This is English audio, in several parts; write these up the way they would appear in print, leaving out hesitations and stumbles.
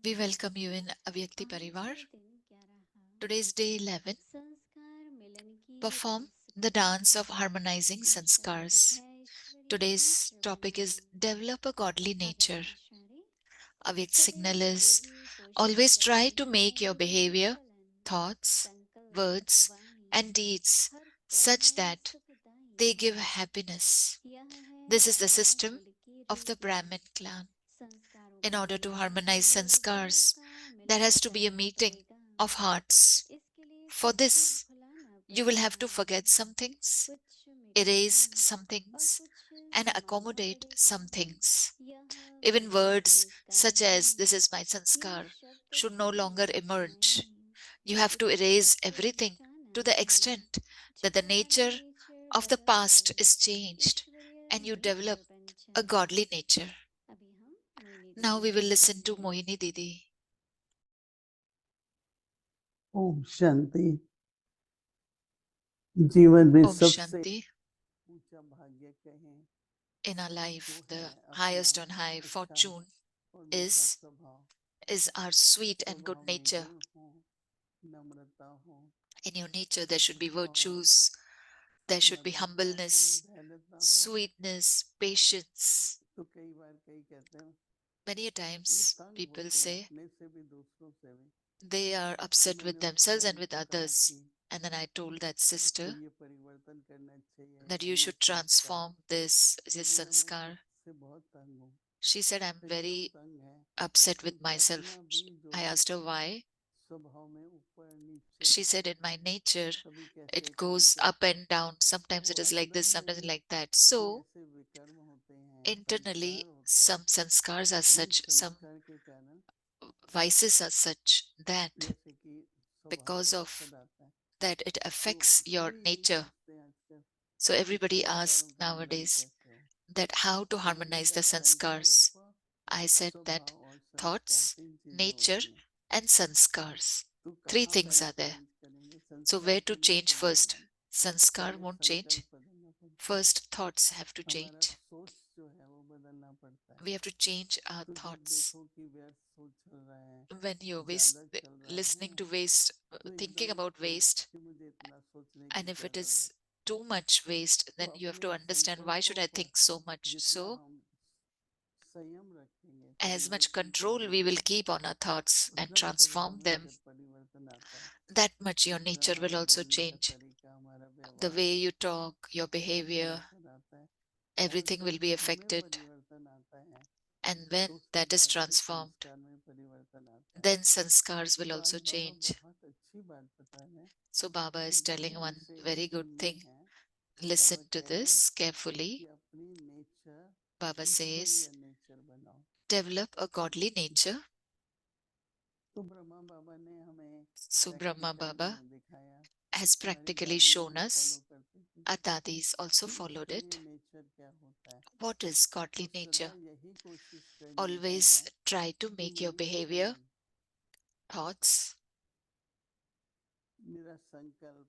We welcome you in Avyakti Parivar. Today's day 11. Perform the dance of harmonizing Sanskars. Today's topic is develop a godly nature. Avyakt signal is always try to make your behavior, thoughts, words, and deeds such that they give happiness. This is the system of the Brahmin clan. In order to harmonize sanskars, there has to be a meeting of hearts. For this, you will have to forget some things, erase some things, and accommodate some things. Even words such as this is my sanskar should no longer emerge. You have to erase everything to the extent that the nature of the past is changed and you develop a godly nature. Now we will listen to Mohini Didi. Om Shanti. जीवन में Om सबसे Shanti. ऊंचा भाग्य कहें In our life, the highest on high fortune और मीठा is स्वभाव। our sweet and good स्वभाव में nature. गुण हो, नम्रता हो, In your nature, there should be virtues, there should be नम्रता हो, humbleness, धैर्यता हो। sweetness, patience. तो कई बार कई कहते हैं Many a ये times तंग people होते हैं say अपने से भी दूसरों से भी। they are तो upset with मैंने उस themselves and बहन with को कहा others. कि And then I told that इसको sister ये परिवर्तन करना चाहिए that you अपने should संस्कार। transform this तो बोला मैं sanskar. खुद से बहुत तंग हूँ। She said, I'm तो क्यों very तंग है? upset with क्योंकि myself. अपना भी जो I asked her why. स्वभाव में ऊपर नीचे She said, in my nature, कभी कैसे it कभी goes कैसे up and down. Sometimes वो it is like अंदर this, में sometimes भी like that. भी So, ऐसे विकर्म होते हैं, internally, संस्कार होते some हैं, sanskars are Jin such, some संस्कार के कारण vices are such that जैसे कि स्वभाव because पे of पत्थर आता है, that it तो affects your कोई यही nature. पूछते हैं आजकल So कि everybody संस्कारों asks का मिलन nowadays कैसे हो। that how to तो मैंने harmonize the कहा sanskars. संकल्प, I said that स्वभाव और संस्कार thoughts, 3 चीजें nature, होती हैं। and sanskars. तो Three कहाँ things पहले are there. चेंज करेंगे? So संस्कार where तो to नहीं change चेंज first? होंगे, Sanskar पहले won't change. संकल्प बदलना पड़ता है। First thoughts have to हमारा change. सोच जो है वो बदलना पड़ता है। We have to change our तो जब thoughts. देखो कि व्यर्थ सोच चल रहा है, When you're ज्यादा चल रहा listening है, to waste, तो thinking एकदम about उसको waste, कि मुझे इतना सोचने की and if क्या it is जरूरत। too much waste, तो then you have अपने to understand why should संकल्पों I पर think so much. जितना So हम संयम रखेंगे, as much परिवर्तन control we करेंगे, will keep on our thoughts and उतना स्वभाव transform में them, फिर परिवर्तन आता है। that much your उसमें nature will हमारा also बोलने का change. तरीका, हमारा The व्यवहार way you talk, your सब में behavior, परिवर्तन आता है। और everything will जब be उसमें affected. परिवर्तन आता है And when तो उसके that is बाद फिर transformed, संस्कार में परिवर्तन आता है। then sanskars will तो आज also बाबा change. बहुत अच्छी बात बता रहे हैं So Baba कि is जो telling one विशेष very good जिनमें thing. है, Listen बाबा to कह रहे हैं this कि carefully. अपनी नेचर Baba ईश्वरीय says, नेचर बनाओ। develop a godly nature. तो ब्रह्मा बाबा ने हमें So Brahma प्रैक्टिकल Baba में दिखाया, has हमारी practically दादियां shown भी फॉलो us. करती थी Our dadis also कि followed ईश्वरीय it. नेचर क्या होता है। What is तो godly सदा nature? यही कोशिश करनी Always है try to कि make your मेरी behavior, चलन, thoughts, मेरा संकल्प,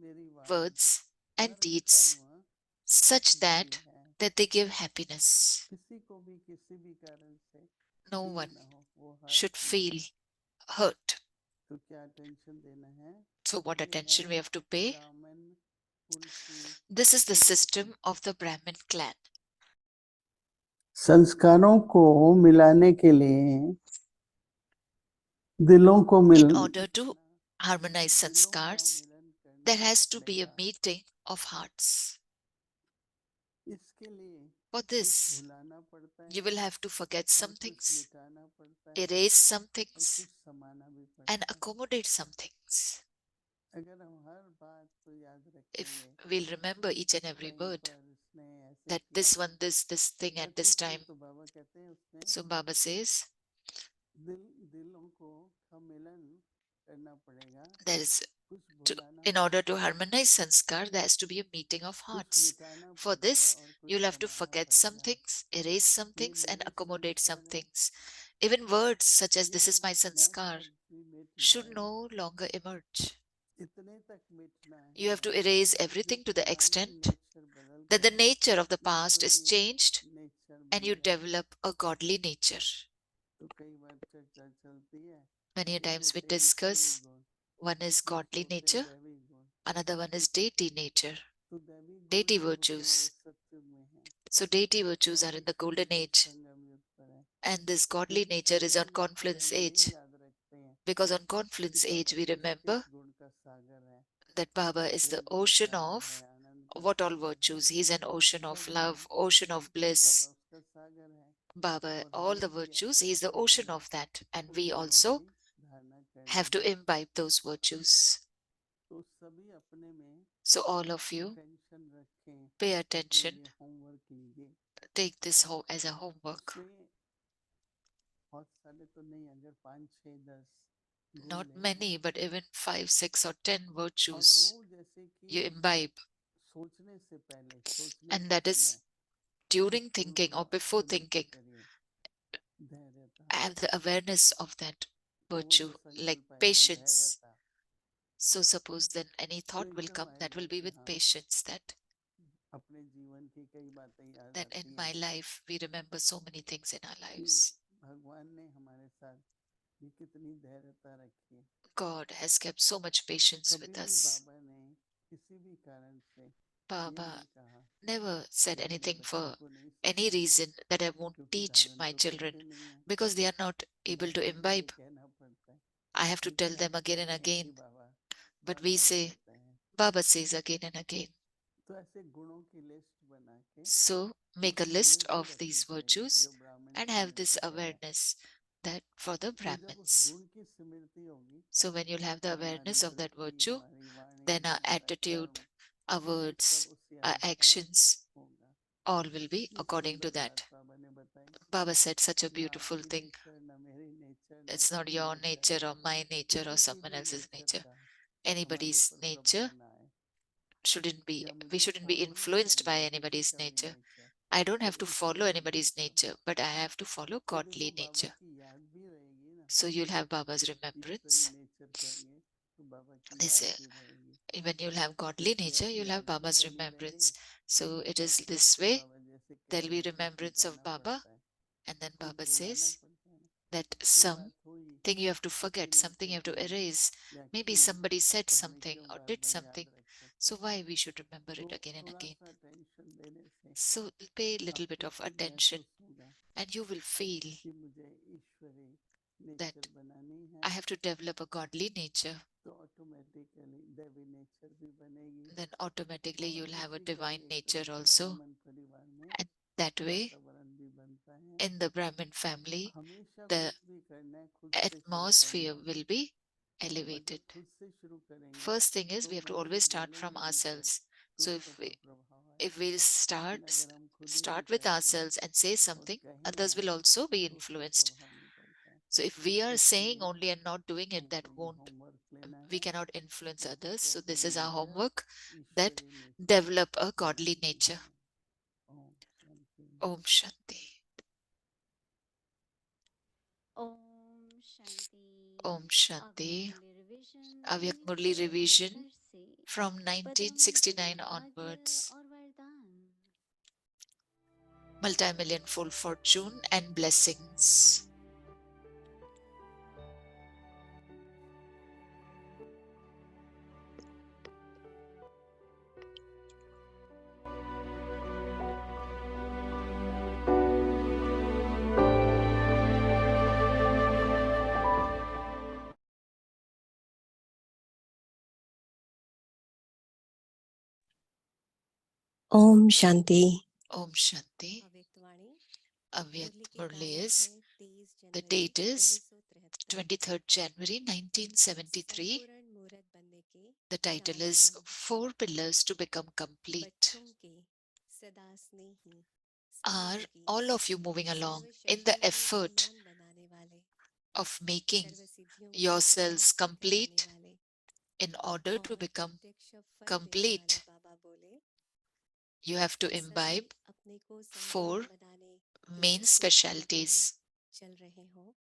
मेरी वाणी, words, and हर deeds कर्म such सुखदायी that है। they give happiness. किसी को भी किसी भी कारण से No फील one ना हो, वो हर्ट should ना feel हो। hurt. तो क्या टेंशन देना है? So what ये है attention we have to pay? ब्राह्मण कुल की This is the कुरीति। system of the Brahmin clan. संस्कारों को मिलाने के लिए दिलों को In mill order to harmonize दिलों का sanskars, मिलन there करना has to be a पड़ेगा। meeting of hearts. इसके लिए For कुछ this, भुलाना पड़ता you है will have to forget और some कुछ things, मिटाना पड़ता है erase some और things, कुछ समाना भी and पड़ता है। accommodate some things. अगर हम हर बात को याद If रखेंगे, we'll remember each and every time word, पर उसने ऐसे that किया, this one, this thing तो at this ठीक है। time. तो बाबा कहते हैं उसमें So Baba says, दिलों को सम्मिलन करना पड़ेगा, there is कुछ to, भुलाना in order पड़ता to है, harmonize sanskar, there has to be a meeting of कुछ hearts. मिटाना For पड़ता है this, और कुछ you'll have to समाना forget some पड़ेगा। things, erase some ये things, and मेरे accommodate some संस्कार है, things. Even words such as ये this is my मैं sanskar सब भी मिट should जाए, no longer emerge. इतने तक मिटना You है have to erase कि everything to the पुराना extent नेचर बदल that the कर nature of the past is ईश्वरीय changed नेचर and बन you जाए। develop a godly nature. तो कई बार चर्चा Many एक times we होते हैं ईश्वरी discuss गुण, one is एक godly होते हैं nature, दैवी गुण। another one is deity nature, तो दैवी गुण deity जो होते हैं वो virtues. सत्य में हैं So deity और virtues are in the Ishwari golden गुण age, संगम युग पर है। and this godly क्योंकि nature is on संगम युग पर confluence हम age. यही याद रखते हैं Because on कि confluence age, बाबा we किस किस remember गुण का सागर है, that Baba is the प्रेम का ocean सागर है, of आनंद का what all सागर है, virtues. He's an ocean of सब है। love, ocean of Baba bliss. उसका सागर है Baba, और all हमें the भी virtues, he's the ocean of that. And उन we गुणों also की धारणा करनी have to है। imbibe those virtues. तो सभी अपने में So all of you attention रखें, pay अपने attention, लिए होमवर्क लीजिए। take this home as a homework. उसमें बहुत सारे तो नहीं, अगर 5 6 10 गुण Not ले many, but even 5, 6, or 10 और वो virtues जैसे कि you imbibe. सोचने से पहले, सोचने And के that is समय during उस गुण thinking को or before अनुभव thinking, करिए, धैर्यता। have the awareness of that तो वो virtue, जो like संकल्प आएगा patience. धैर्यता, So suppose then any तो thought will एकदम come that आएगा will be कि with हाँ, patience, that अपने जीवन की कई बातें याद then in आती my हैं life we remember so many things in our कि lives. भगवान ने हमारे साथ भी कितनी धैर्यता रखी है। God has kept so much patience कभी with भी us. बाबा ने किसी भी कारण से ये Baba नहीं कहा never कि said अपने anything बच्चों for को नहीं any सिखाऊंगा, reason that I won't क्योंकि teach धारण my तो children, करते नहीं है। because they are not able to बाबा को ये imbibe. कहना पड़ता है, I have to tell लेकिन them हम again and कहते हैं again, कि बाबा but bar we bar say, कहते हैं। Baba says again and again. तो ऐसे गुणों की लिस्ट बना के So वो make a list Smriti of रखनी these पड़ेगी, virtues जो ब्राह्मण and have this स्मृति है। awareness that for the तो जब उस Brahmins. गुण की स्मृति होगी So when you'll have the तो हमारी awareness of that दृष्टि, virtue, हमारी वाणी, then our हमारा कर्म, attitude, our ये सब words, उसी our अनुसार actions, होगा। all will be कितनी according to सुंदर that. बात बाबा ने बताई, Baba said such a ना beautiful आपकी thing. नेचर, ना मेरी नेचर, ना It's not उसकी your nature, nature or my nature or किसी की someone भी else's नेचर nature. का हमारे Anybody's ऊपर nature प्रभाव ना आए shouldn't कि be, हम we मुझे shouldn't be फॉलो नहीं influenced by करना है किसी anybody's का भी nature. Nature, I don't have पर to follow Ishwari anybody's nature nature, हो। but I have to follow तो देखो godly बाबा nature. की याद भी रहेगी ना, So you'll have Baba's Ishwari remembrance. Nature करेंगे तो बाबा की They याद say, भी रहेगी, when you'll have godly क्योंकि nature, ऐसी you'll have यादें भी Baba's बनी remembrance. रहेंगी So it और is this सबको way. बाबा जैसे There'll कहते be हैं उसको remembrance of सिखाना Baba. पड़ता है, And then कुछ Baba भुलाना says पड़ता है। that कोई बात हुई, something you have to किसी forget, ने something you have कही to erase. या Maybe की, somebody said तो हमें something क्यों or बार did बार याद something. रखें। So why we should remember तो it again and थोड़ा again. सा टेंशन देने से So pay a little bit आपको of खुद attention महसूस होगा and you will feel कि मुझे ईश्वरी that नेचर बनानी है, I have to develop a godly nature. तो ऑटोमेटिकली दैवी नेचर भी बनेगी Then automatically और you'll have a उसी का divine ही एक nature तरीका also. ब्राह्मण परिवार में And that way, वातावरण भी बनता है। in the Brahmin family, हमेशा the कुछ भी करना है खुद से शुरू करना atmosphere है, will be और elevated. जब खुद से शुरू करेंगे First thing is तो we have to मन से always start from बोलेंगे हमसे ourselves. तो So उसके ऊपर प्रभाव if आएगा। we लेकिन अगर हम खुद ही नहीं start with करते ourselves and say और something, कहेंगे others will हम also be तो उसका influenced. प्रभाव नहीं पड़ता है। So if we are saying इसलिए only and not doing it, that हमको ये won't, होमवर्क लेना we है cannot influence कि खुद others. को So अपनी this is our nature, homework, that Ishwari nature develop a godly बनानी nature. है। Om Shanti. Om Shanti. Om Shanti. Om अव्यक्त Shanti. मुरली रिवीजन Avyak Murli revision 1969 से from पदम 1969 महाभाग्य onwards. और वरदान। Multi-million fold fortune and blessings. Om Shanti. Om Shanti. अव्यक्त वाणी। मुरली Avyak की Murli तारीख is, है 23 the January date is 1973। 23rd January 1973. संपूर्ण मुहूर्त बनने के The title 4 is क्षण। Four Pillars to Become Complete. बच्चों के सदा स्नेही Are स्नेहयोगी all of you moving along serve in the शक्तियों को effort धनवान बनाने वाले of making सर्व सिद्धियों को yourselves प्राप्त कराने complete वाले in order to और become प्रत्यक्ष फल देने वाले complete? बाबा बोले, You have to सभी imbibe अपने को four संपूर्ण बनाने के main उद्देश्य लिए specialities. चल रहे हो।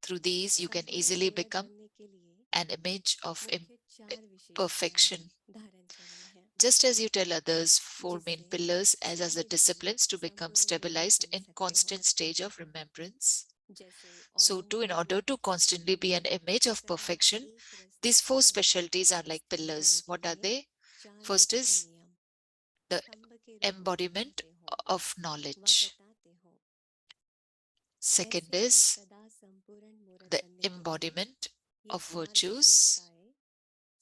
Through these, you can संपूर्ण easily मूर्त become बनने के लिए an image of मुख्य 4 विशेषताएं perfection. धारण करनी है, Just as you tell others, four main जिससे pillars as the सारे जीव disciplines to become संपूर्ण मूर्त stabilized बन in सकते हो। constant stage of remembrance. जैसे So, औरों too, in को order to constantly be an image of तरह perfection, एक रस्ते these four पर specialties are like स्थिर pillars. होने के What are लिए they? चार First मुख्य is नियम the स्तंभ के रूप में embodiment अपनाते हो of व knowledge. बताते हो। Second ऐसे ही is सदा संपूर्ण मूर्त the बनने के लिए embodiment ये of चार virtues. विशेषताएं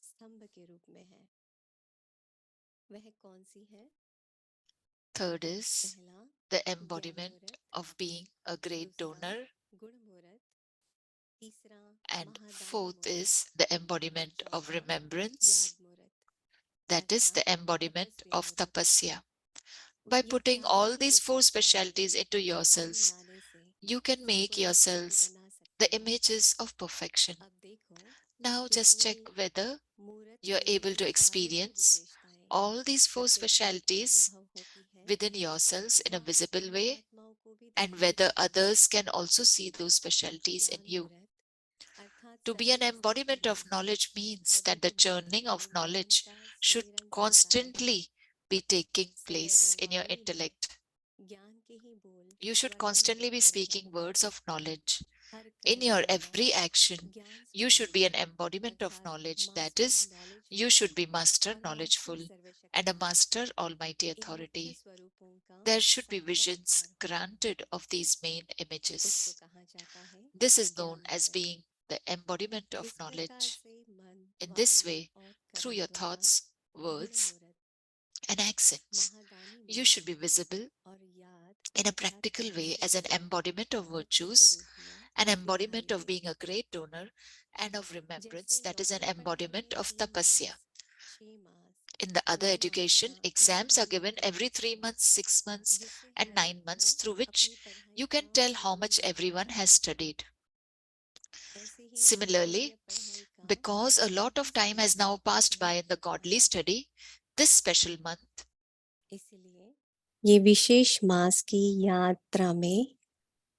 स्तंभ के रूप में है। वह कौन सी है? Third is पहला the ज्ञान embodiment मूर्त, of being a great दूसरा donor. गुण मूर्त, तीसरा And महादानी fourth मूर्त is the और embodiment of चौथा remembrance. याद मूर्त That is the अर्थात embodiment तपस्वी of मूर्त। tapasya. By ये putting चारों all ही these four विशेषताएं specialties into ध्यान में yourselves, लाने से you can make संपूर्ण स्थिति yourselves बना सकते the हैं। images of perfection. अब देखो Now कि just check पूरी whether मूर्त you're में able ये to चारों ही experience विशेषताएं all these four सबके साथ specialties अनुभव होती है within yourselves in a व visible अन्य way, आत्माओं को भी and दिखाई whether देती है। others can also see those specialties in ज्ञान you. मूर्त अर्थात To be सदा an स्थिति embodiment में of knowledge means सभी that the पदार्थों churning में of knowledge निरंतर should सिमरन चलता रहे। constantly be taking सदैव place in your वाणी में intellect. ज्ञान के ही बोल You should Vardhan constantly be होते रहे। speaking words of knowledge. Her In कर्म your द्वारा every action, ज्ञान you should स्वरूप be an embodiment of अर्थात knowledge. That master is, you knowledgeful should be master और मास्टर knowledgeful and a सर्वशक्तिमान master almighty इन मुख्य authority. स्वरूपों का There should be visions साक्षात्कार हो। granted of these main इसको images. कहा जाता है This is known ज्ञान as मूर्त। being the embodiment of इस प्रकार knowledge. से मन In this वाणी way, और through कर्म your द्वारा thoughts, गुण words, मूर्त, and accents, Mahadani you should मूर्त be visible और याद in a अर्थात practical way तपस्या as an से embodiment of मुख्य virtues, स्वरूप में an दिखाई embodiment of they. being a great donor, and of remembrance, जैसे that is an नौकरी पढ़ने embodiment में of 3 tapasya. Mass 6 mass In the other 9 mass education, का exams अनुभव are given लेते every हैं 3 months, 6 months, जिससे and हर एक 9 months, को through which अपनी पढ़ाई you का can tell how बोझ much everyone दिखाता has है। studied. ऐसे ही ईश्वरीय Similarly, पढ़ाई का because a lot of इसी time has समय now passed by लग in the जाता godly है। study, this special month इसलिए ये विशेष मास की यात्रा में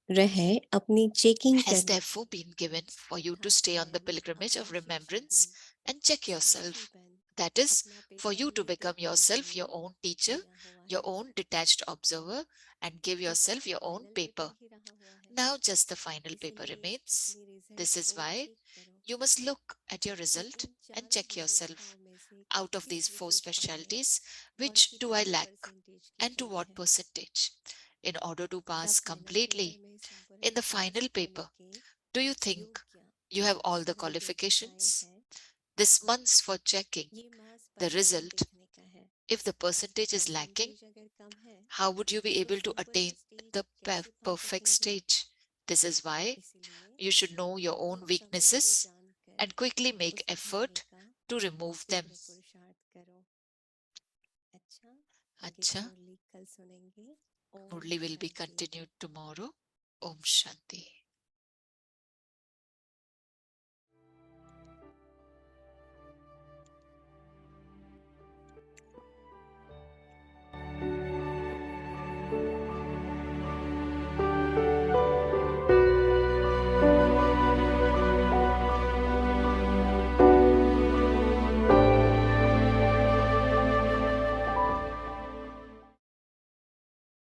रहे अपनी चेकिंग has करने therefore been given for you to अर्थात stay on the स्वयं pilgrimage of अपना remembrance शिक्षापन and check yourself. साक्षीपन That is, अपना for you to become पितृव्य के yourself your लिए own teacher, लिया हुआ your है। own detached observer, and give इसका yourself तो your own final paper. Paper ही रहा हुआ है। Now, just the final paper इसलिए remains. अपनी रिजल्ट This is को why चेक करो you must look at your कि result इन and चारों check yourself. विशेषताओं में से Out of किस these four विशेषता में specialties, और which do I कितने lack परसेंटेज की and to कमी what है। percentage? In order to तब pass फाइनल पेपर completely, में संपूर्ण in the पास final होने paper, के do you think योग्य you have all the जो योग्यताएं qualifications? हैं This month's for checking ये मास the परिणाम result, देखने का है। if the percentage is lacking, percentage अगर कम है how would you be तो able to संपूर्ण attain स्टेज the कैसे पा perfect सकेंगे? stage? This is why इसलिए you should know your own बहुत समय से weaknesses जानकर and quickly make उसे भरने effort का to remove them. तीव्र पुरुषार्थ करो। अच्छा, आगे की Acha, मुरली कल सुनेंगे। ओम Murli will be Shanti. continued tomorrow. Om Shanti.